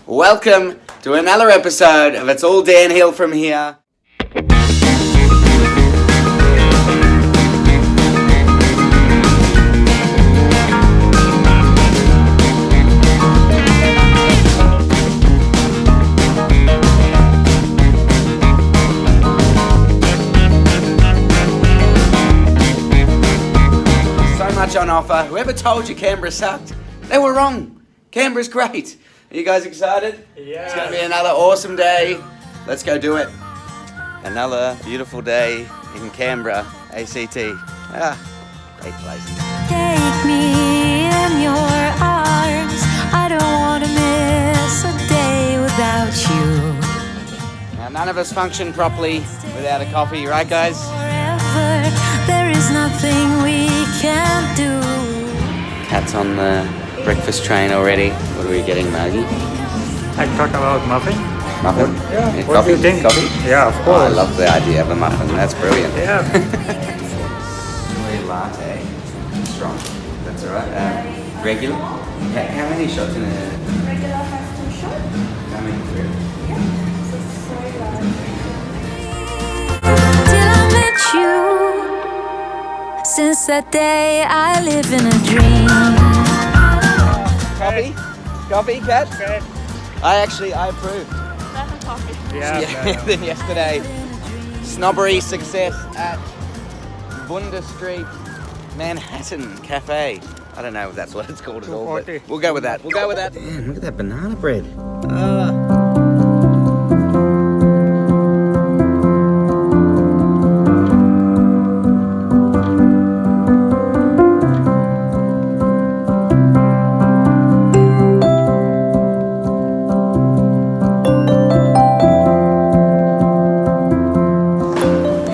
Welcome to another episode of It's All Downhill From Here. On offer. Whoever told you Canberra sucked, they were wrong. Canberra's great. Are you guys excited? Yeah. It's going to be another awesome day. Let's go do it. Another beautiful day in Canberra, ACT. Great place. Take me in your arms. I don't want to miss a day without you. Now, none of us function properly without a coffee, right guys? Forever, there is nothing we can't do. Cat's on the breakfast train already. What are we getting, Maggie? I talk about muffin. Muffin? Yeah. What Coffee? do you think? Coffee? Yeah, of Oh, course. I love the idea of a muffin. That's brilliant. Yeah. Latte. Strong. That's alright. Regular? How many shots in a... Regular has 2 shots. How many? 3? Yeah. So soy latte. Till I met you. Since that day I live in a dream. Coffee? Coffee, Kat? Okay. I approve. Yeah. Then yesterday, snobbery success at Bunda Street, Manhattan Cafe. I don't know if that's what it's called at all, but 240. we'll go with that. Damn, look at that banana bread.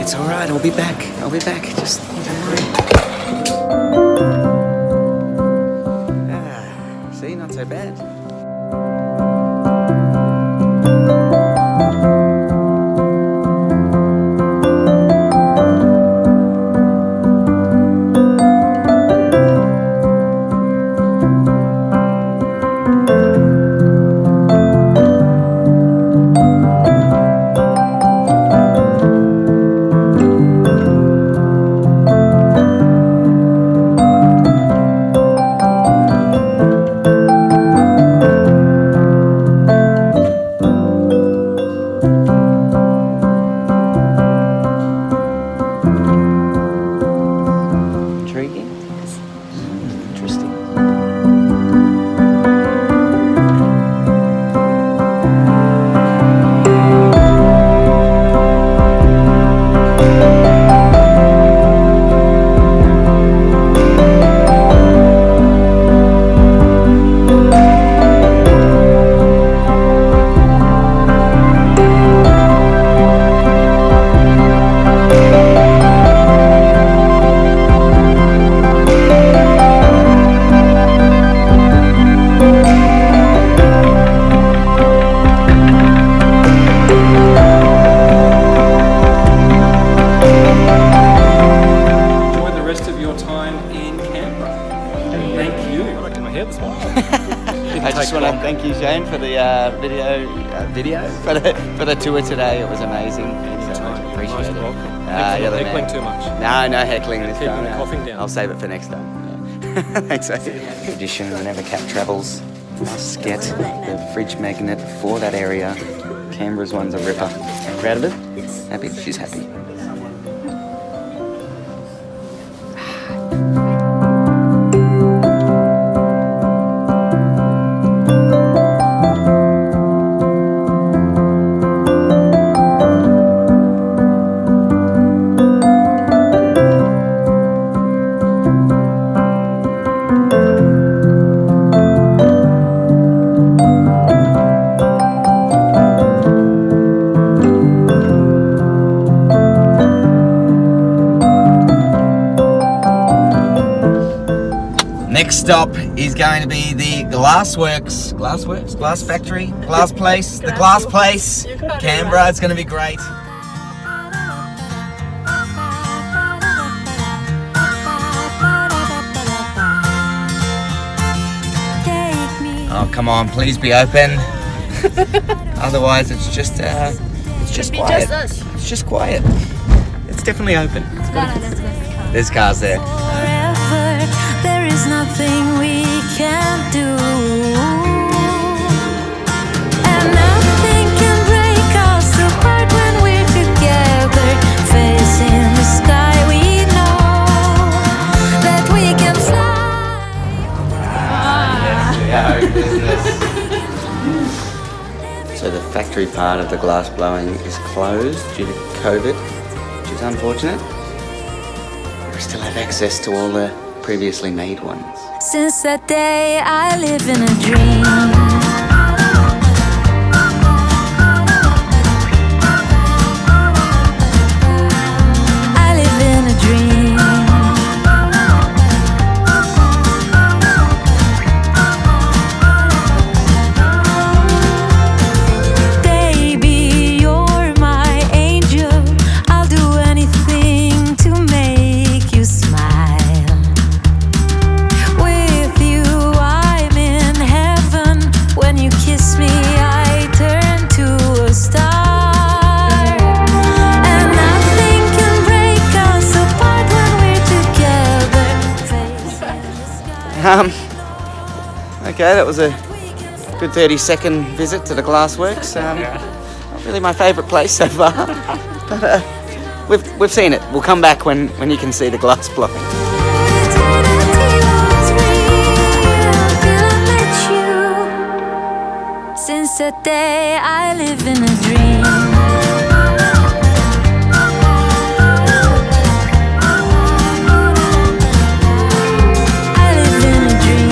It's all right. I'll be back. Just see, not so bad. Thank you, Shane, for the video for the tour today. It was amazing. Thanks so much. Appreciate it. Welcome. Thanks for not heckling too much. No heckling this time. Keeping the coughing down. I'll save it for next time. Yeah. Thanks. Tradition whenever Kat travels, must get the fridge magnet for that area. Canberra's one's a ripper. Proud of it? Yes. Happy? She's happy. Next stop is going to be the Glass Works, Glass Factory, Glass Place, the Glass Place, Canberra. It's going to be great. Oh, come on, please be open. Otherwise, it's just quiet. It's just quiet. It's definitely open. There's cars there. Forever, there is nothing we can't do. And nothing can break us apart when we're together. Facing the sky, we know that we can fly. So the factory part of the glass blowing is closed due to COVID, which is unfortunate. We still have access to all the previously made ones. Since that day, I live in a dream. I live in a dream. Baby, you're my angel. I'll do anything to make you smile. With you, I'm in heaven. When you kiss me, I turn to a star. And nothing can break us apart when we're together. Facing the sky. Okay, that was a good 30-second visit to the Glass Works. Not really my favourite place so far, but we've seen it. We'll come back when you can see the glass blowing. Eternity was real till I met you. Since that day, I live in a dream. I live in a dream.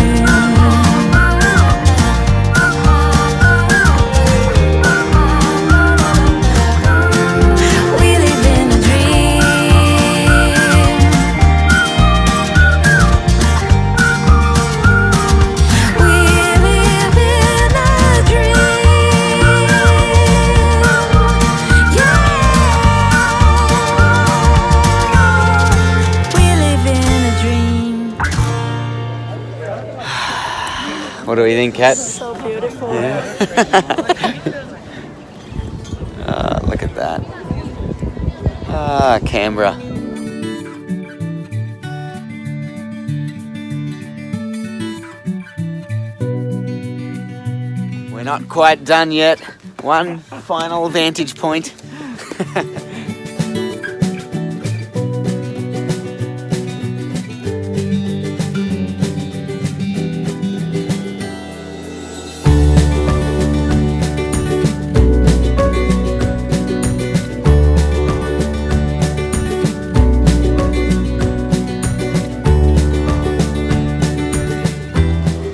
We live in a dream. We live in a dream. Yeah. We live in a dream. What do we think, Kat? So beautiful. Look at that. Canberra. We're not quite done yet. One final vantage point.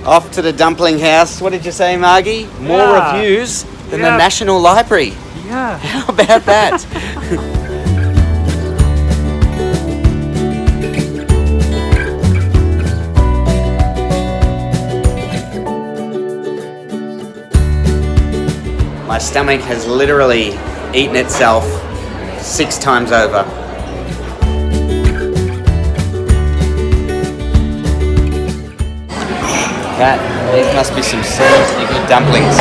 Off to the Dumpling house. What did you say, Margie? More Yeah. reviews than the Yeah. National Library. Yeah. How about that? My stomach has literally eaten itself 6 times over. Kat, these must be some seriously good dumplings.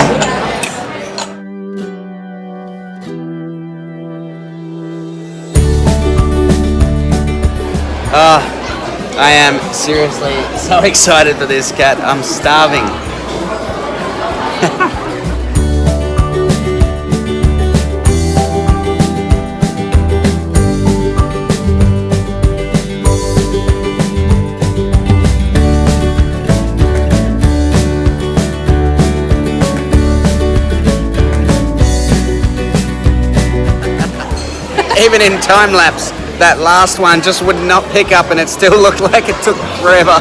I am seriously so excited for this, Kat. I'm starving. Even in time lapse, that last one just would not pick up and it still looked like it took forever.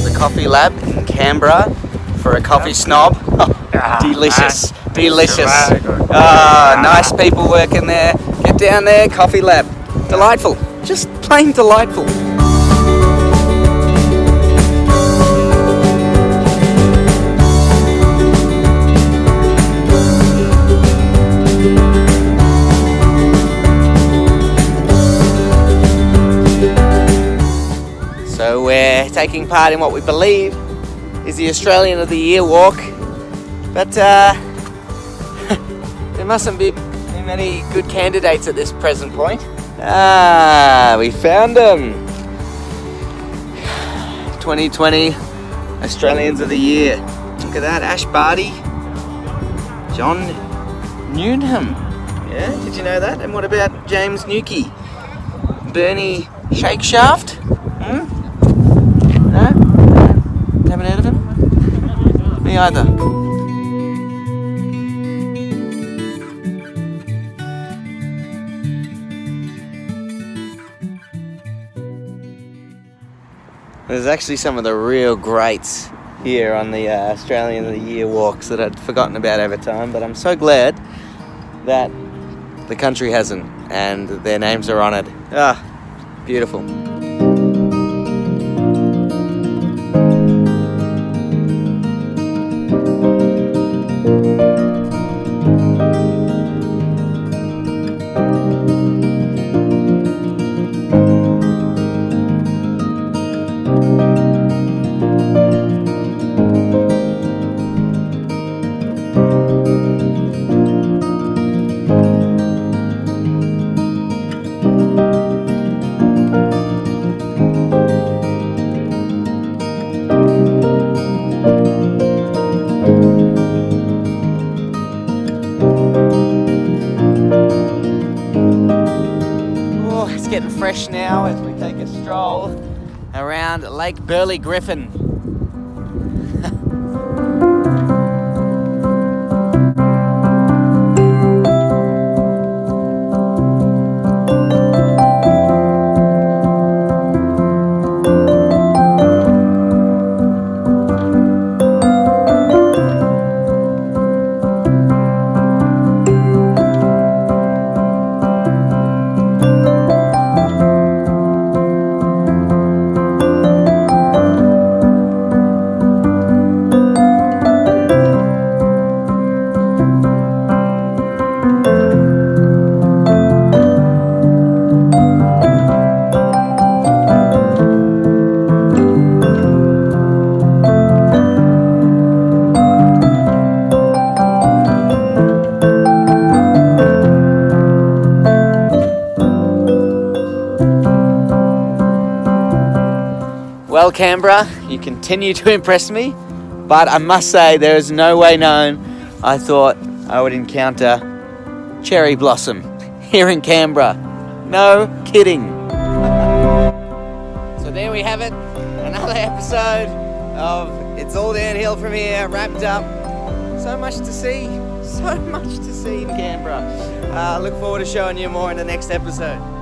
The coffee lab in Canberra for a coffee snob. Oh, delicious, delicious. Nice people working there. Get down there, coffee lab. Delightful, just plain delightful. So we're taking part in what we believe is the Australian of the Year walk. But there mustn't be many good candidates at this present point. We found them. 2020 Australians of the Year. Look at that, Ash Barty, John Newnham. Yeah, did you know that? And what about James Newkey? Bernie Shakeshaft? No? Haven't heard of him? Me either. There's actually some of the real greats here on the Australian of the Year walks that I'd forgotten about over time, but I'm so glad that the country hasn't and their names are honoured. Ah, beautiful. Getting fresh now as we take a stroll around Lake Burley Griffin. Well, Canberra, you continue to impress me, but I must say there is no way known I thought I would encounter cherry blossom here in Canberra. No kidding. So there we have it, another episode of It's All Downhill From Here, wrapped up. So much to see in Canberra. Look forward to showing you more in the next episode.